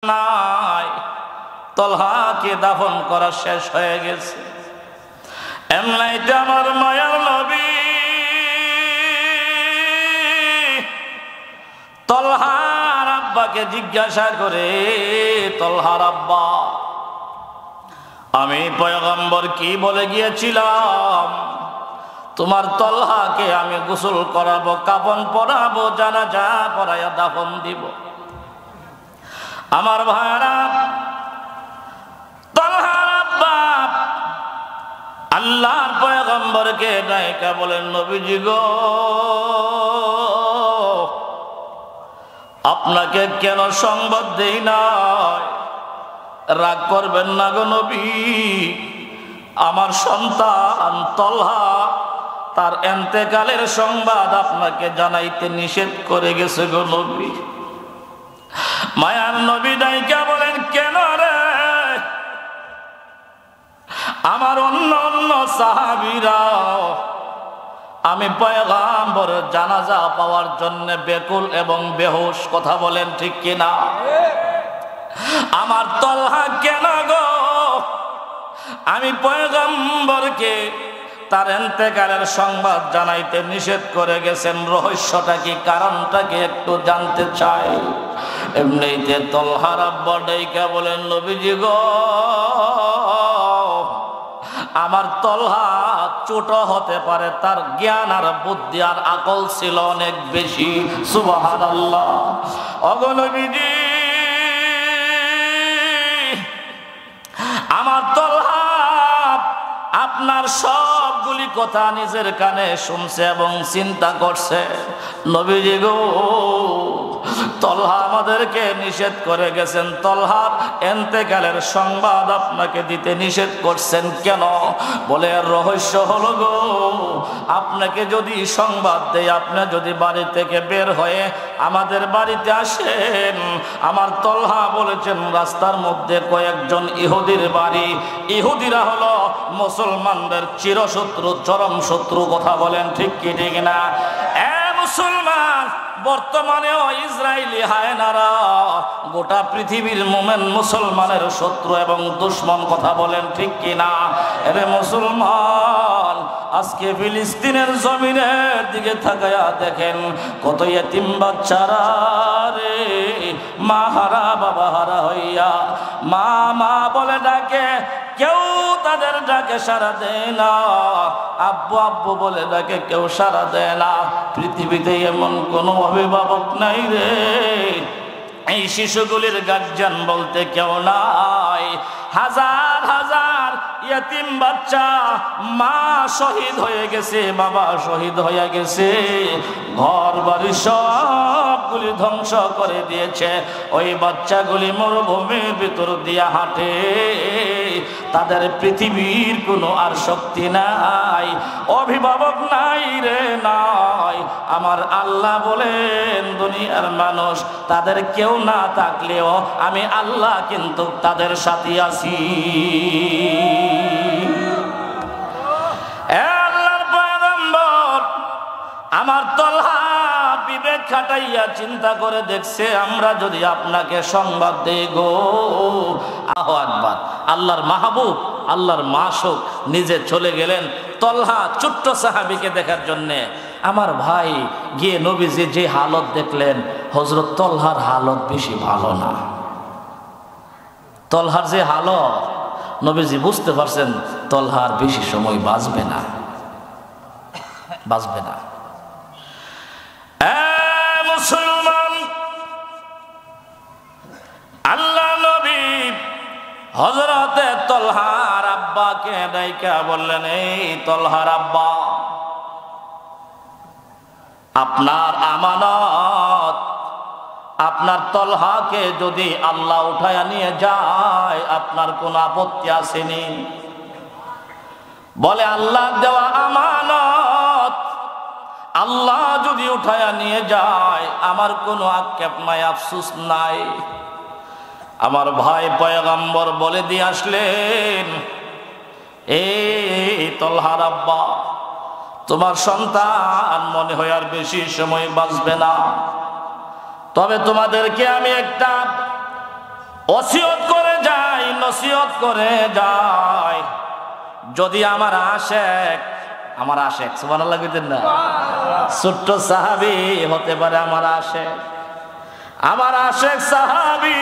নাই, তলহাকে দাফন করা শেষ হয়ে গেছে। এমনাইতে আমার মায়ার নবী তলহার আব্বাকে জিজ্ঞাসা করে, তলহার আব্বা, আমি পয়গম্বর কি বলে গিয়েছিলাম? তোমার তলহাকে আমি গোসল করাবো, কাফন পরাবো, জানাজা পরাইয়া দাফন দিব। আমার ভাইরা, তলহার আব্বা আল্লাহর পয়গম্বরকে ডাইকা বলেন, নবীজি গো, আপনাকে কেন সংবাদ দেই নাই? রাগ করবেন না গো নবী, আমার সন্তান তলহা তার এন্তেকালের সংবাদ আপনাকে জানাইতে নিষেধ করে গেছে গো নবী। মায়ার নবী ডাইকা বলেন, কেন রে? আমার অন্য অন্য সাহাবীরা আমি পয়গম্বরের জানাজা পাওয়ার জন্য বেকুল এবং বেহুশ, কথা বলেন ঠিক কিনা? আমার তলহা কেন গো? আমি পয়গম্বরকে তার ইন্তেকালের সংবাদ জানাইতে নিষেধ করে গেছেন, রহস্যটা কি, কারণটা কি একটু জানতে চাই। এমনিতে তলহার আব্বা ডাইকা বলেন, নবীজি গো, আমার তলহা ছোট হতে পারে, তার জ্ঞান আর বুদ্ধি আর আকল ছিল অনেক বেশি। সুবহানাল্লাহ। ওগো নবীজি, আমার তলহা আপনার সবগুলি কথা নিজের কানে শুনছে এবং চিন্তা করছে। নবীজি গো, তলহা আমাদেরকে নিষেধ করে গেছেন, তলহার ইন্তেকালের সংবাদ আপনাকে দিতে নিষেধ করছেন কেন? বলে, রহস্য হলো গো, আপনাকে যদি সংবাদ দেই, আপনি যদি বাড়ি থেকে বের হয়ে আমাদের বাড়িতে আসেন, আমার তলহা বলেছেন রাস্তার মধ্যে কয়েকজন ইহুদির বাড়ি, ইহুদিরা হলো মুসলমানদের চিরশত্রু, চরম শত্রু, কথা বলেন ঠিক কি ঠিক না? মুসলমান বর্তমানেও ইসরায়েলি হায়নারা গোটা পৃথিবীর মোমেন মুসলমানের শত্রু এবং দুশ্মন, কথা বলেন ঠিক কিনা? এরে মুসলমান, আজকে ফিলিস্তিনের জমিনের দিকে তাকায়া দেখেন, কত ইতিম বাচ্চারা রে মা হারা বাবা হারা হইয়া মা মা বলে ডাকে, কেউ তাদের ডাকে সাড়া দেয় না, আব্বু আব্বু বলে ডাকে, কেউ সাড়া দেয় না। পৃথিবীতে এমন কোনো অভিভাবক নাই রে, এই শিশুগুলির গার্জিয়ান বলতে কেউ নাই। হাজার হাজার ইতিম বাচ্চা, মা শহীদ হয়ে গেছে, বাবা শহীদ হয়ে গেছে, ঘর বাড়ি সবগুলি ধ্বংস করে দিয়েছে। ওই বাচ্চাগুলি মরুভূমির ভিতর দিয়া হাঁটে, তাদের পৃথিবীর কোনো আর শক্তি নাই, অভিভাবক নাই রে নাই। আমার আল্লাহ বলেন, দুনিয়ার মানুষ তাদের কেউ না থাকলেও আমি আল্লাহ কিন্তু তাদের সাথে আছি। আল্লাহর পয়গম্বর আমার তলহা বিবেক খাটাইয়া চিন্তা করে দেখছে, আমরা যদি আপনাকে সংবাদ দেই গো, আল্লাহু আকবার, আল্লাহর মাহবুব, আল্লাহর মাশুক নিজে চলে গেলেন তলহা ছোট্ট সাহাবীকে দেখার জন্যে। আমার ভাই গিয়ে নবীজি যে হালত দেখলেন, হযরত তলহার হালত বেশি ভালো না। তলহার যে হালত, নবীজি বুঝতে পারছেন তলহার বেশি সময় বাঁচবে না, বাঁচবে না। মুসলমান, আল্লাহ নবী হযরতে তলহার আব্বাকে ডাইকা বললেন, এই তলহার আব্বা, আপনার আমানত, আপনার তলহাকে যদি আল্লাহ উঠায়া নিয়ে যায়, আপনার কোন আপত্তি আসেনি? বলে, আল্লাহ দেওয়া আমানত আল্লাহ যদি উঠায়া নিয়ে যায়, আমার কোনো আক্ষেপ নাই, আফসোস নাই। আমার ভাই পয়গম্বর বলে দিয়ে আসলেন, এই তলহার আব্বা, তোমার সন্তান মনে হয় আর বেশি সময় বাঁচবে না, তবে তোমাদেরকে আমি একটা ওসিয়ত করে যায়, নসিহত করে যায়। যদি আমার আশেক সুবহানাল্লাহ কইতেন না, ছোট্ট সাহাবী হতে পারে আমার আশেক সাহাবী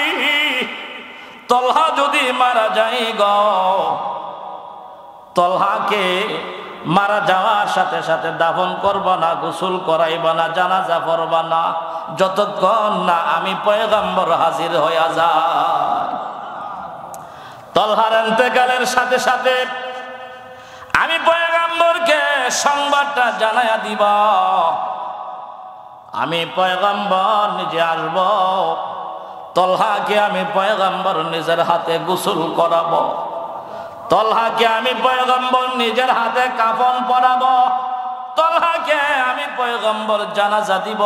তলহা যদি মারা যায় গো, তলহাকে মারা যাওয়ার সাথে সাথে দাফন করবা না, গোসল করাইবা না, জানাজা পড়বা না, যতক্ষণ না আমি পয়গম্বর হাজির হইয়া যায়। তলহার ইন্তেকালের সাথে সাথে আমি পয়গম্বরকে সংবাদটা জানাইয়া দিব। আমি পয়গম্বর নিজে আসব, তলহাকে আমি পয়গম্বর নিজের হাতে গোসল করাবো, তলহাকে আমি পয়গম্বর নিজের হাতে কাফন পরাবো, তলহাকে আমি পয়গম্বর জানাজা দিব।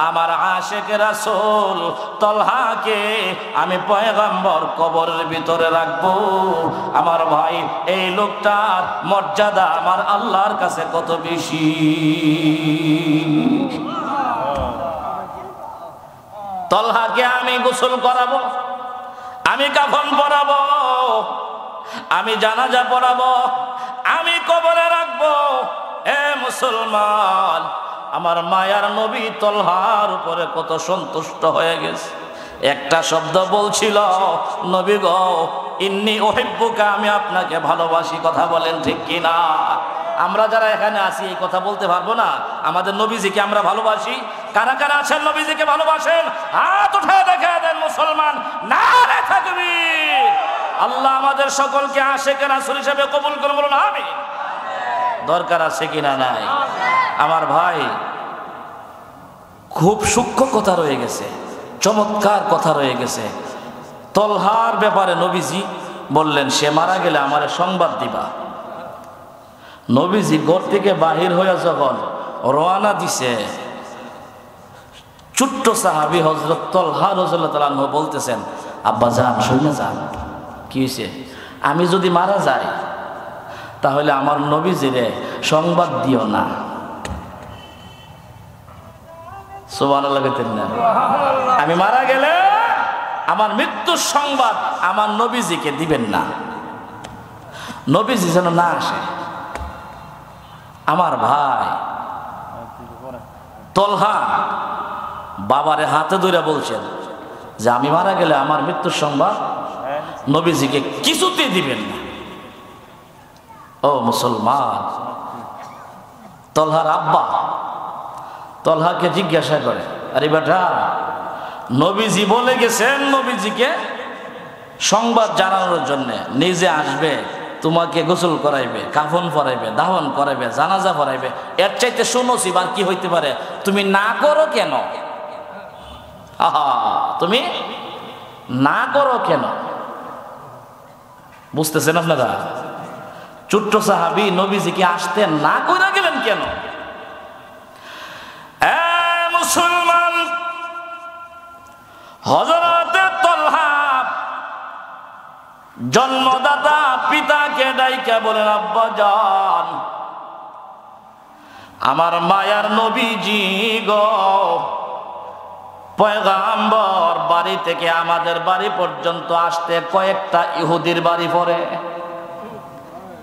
আমার আশেক রাসূল তলহাকে আমি পয়গম্বর কবরের ভিতরে রাখবো। আমার ভাই, এই লোকটার মর্যাদা আমার আল্লাহর কাছে কত বেশি। তলহাকে আমি গোসল করাবো, আমি কাফন পরাবো, আমি জানাজা পড়াবো, আমি কবরে রাখবো। এ মুসলমান, আমার মায়ার নবী তলহার উপরে কত সন্তুষ্ট হয়ে গেছে। একটা শব্দ বলছিল, নবী গো ইন্নী উহিব্বুকা, আমি আপনাকে ভালোবাসি। কথা বলেন ঠিক কিনা? আমরা যারা এখানে আছি এই কথা বলতে পারবো না আমাদের নবীজিকে আমরা ভালোবাসি? কারা কারা আছেন নবীজিকে ভালোবাসেন? হাত উঠে দেখা দেন মুসলমান। নারে তাকবীর! আল্লাহ আমাদের সকলকে আশেক রাসূল হিসেবে কবুল করুন, বলুন আমিন। দরকার আছে কিনা নাই? আমার ভাই, খুব সূক্ষ্ম কথা রয়ে গেছে, চমৎকার কথা রয়ে গেছে। তলহার ব্যাপারে নবীজি বললেন, সে মারা গেলে আমার সংবাদ দিবা। নবীজি ঘর থেকে বাহির হয়ে যখন রওনা দিছে, ছোট্ট সাহাবী হযরত তলহা রাদিয়াল্লাহু তাআলা আনহু বলতেছেন, আব্বা যান, শুনে যান। কি হয়েছে? আমি যদি মারা যাই তাহলে আমার নবীজিরে সংবাদ দিও না। সুবহানাল্লাহ কইতেন না? আমি মারা গেলে আমার মৃত্যুর সংবাদ আমার নবীজিকে দিবেন না, নবীজি যেন না আসে। আমার ভাই তলহা বাবারে হাতে ধরে বলছেন যে আমি মারা গেলে আমার মৃত্যুর সংবাদ নবীজিকে কিছুতেই দিবেন না। ও মুসলমান, তলহার আব্বা তলহাকে জিজ্ঞাসা করে, আরে বেটা, নবীজি বলে গেছেন নবীজিকে সংবাদ জানানোর জন্য নিজে আসবে, তোমাকে গোসল করাইবে, কাফন পরাইবে, দাফন করাইবে, জানাজা পরাইবে, এর চাইতে সুনসিব আর কি হইতে পারে? তুমি না করো কেন? আহা, তুমি না করো কেন? বুঝতেছেন আপনারা? ছোট্ট সাহাবী নবীজিকে আসতে না কইরা গেলেন কেন? মুসলমান, হযরতে তলহা জন্মদাতা পিতাকে ডাইকা বলেন, আব্বা জান, আমার মায়ার নবীজি গো, পয়গম্বর বাড়ি থেকে আমাদের বাড়ি পর্যন্ত আসতে কয়েকটা ইহুদির বাড়ি পড়ে।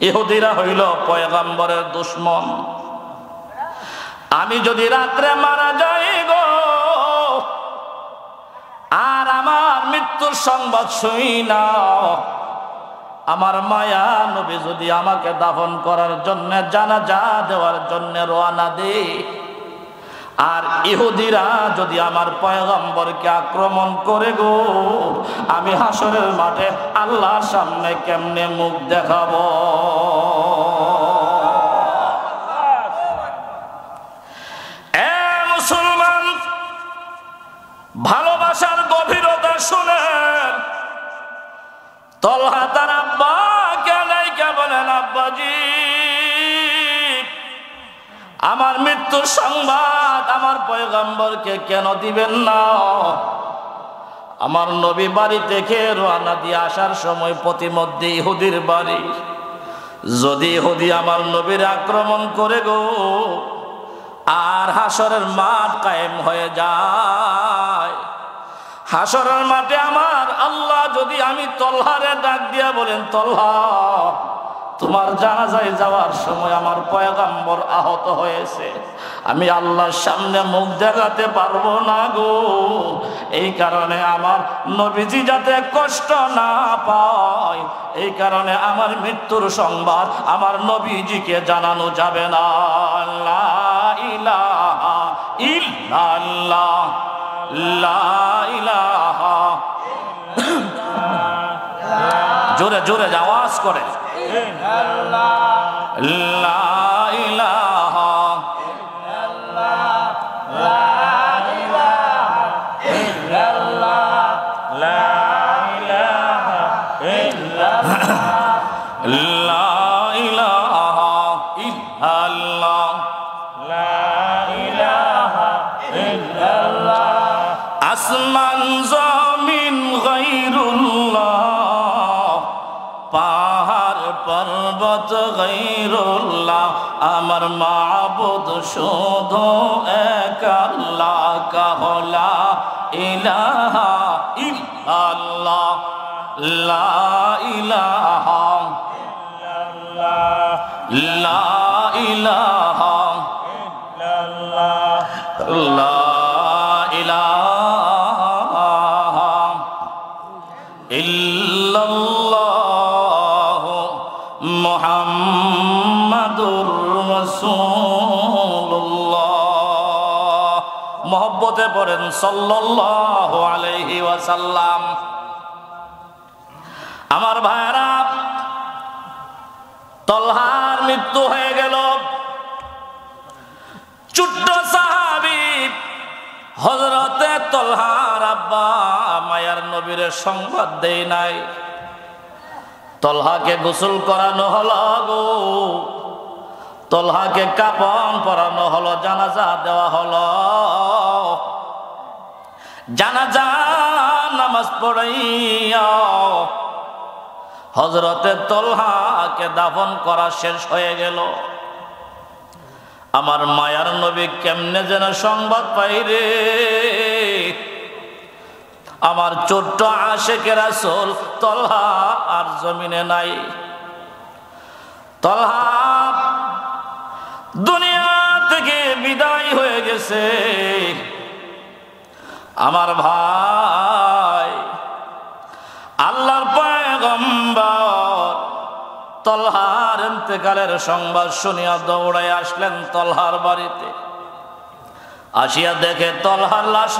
ইহুদিরা হইল পয়গম্বরের দুশমন। আমি যদি রাত্রে মারা যাই গো, আর আমার মৃত্যুর সংবাদ শুই না, আমার মায়া নবী যদি আমাকে দাফন করার জন্য, জানাজা দেওয়ার জন্য রওনা দেয়, আর ইহুদিরা যদি আমার পয়গম্বরকে আক্রমণ করে গো, আমি হাসরের মাঠে আল্লাহর সামনে কেমনে মুখ দেখাবো? মুসলমান, ভালোবাসার গভীরতা শুনেন। তলহা তার আব্বাকে ডাইকা বলেন, আব্বাজি, আমার মৃত্যুর সংবাদ আমার পয়গম্বরকে কেন দিবেন না? আমার নবী বাড়ি থেকে রওনা দিয়ে আসার সময় প্রতিমধ্যে ইহুদির বাড়ি। যদি ইহুদি আমার নবীর আক্রমণ করে গো, আর হাসরের মাঠ কায়েম হয়ে যায়, হাসরের মাঠে আমার তলহারে ডাক দিয়া বলেন, তলহা তোমার জানাজায় যাওয়ার সময় আমার পয়গম্বর আহত হয়েছে, আমি আল্লাহর সামনে মুখ দেখাতে পারবো না গো, এই কারণে আমার নবীজি যাতে কষ্ট না পায়, এই কারণে আমার মৃত্যুর সংবাদ আমার নবীজিকে জানানো যাবে না। লা ইলাহা ইল্লাল্লাহ, লা ইলাহা, জোরে জোরে আওয়াজ করে, লা ইলাহা আসমান জমিন গায়রুল্লাহ, পাহাড় পর্বত গায়রুল্লাহ, আমার মাবুদ শুধু এক আল্লাহ, কাহলা ইলাহা ইল্লাল্লাহ, লা ইলাহা লা ইলাহা লা ইলাহা ইল্লাল্লাহ মুহাম্মাদুর রাসূলুল্লাহ। মহব্বতে পড়েন সাল্লাল্লাহু আলাইহি ওয়াসাল্লাম। আমার ভাইরা, তলহার মৃত্যু হয়ে গেল। ছোট্ট সাহাবী হযরতে তলহার আব্বা মায়ার নবীর সংবাদ দেই নাই। তলহাকে গোসল করানো হলো গো, তলহাকে কাফন পরানো হলো, জানাজা দেওয়া হলো। জানাজা নামাজ পড়াইয়া হযরতে তলহাকে দাফন করা শেষ হয়ে গেল। আমার মায়ার নবী কেমনে যেন সংবাদ পাই রে, আমার ছোট্ট আশেকে রাসূল তলহা আর জমিনে নাই। তলহা দুনিয়া থেকে বিদায় হয়ে গেছে। আমার ভাই, আল্লাহর পয়গম্বর তলহার ইন্তেকালের সংবাদ শুনিয়া দৌড়ায় আসলেন তলহার বাড়িতে। আসিয়া দেখে তলহার লাশ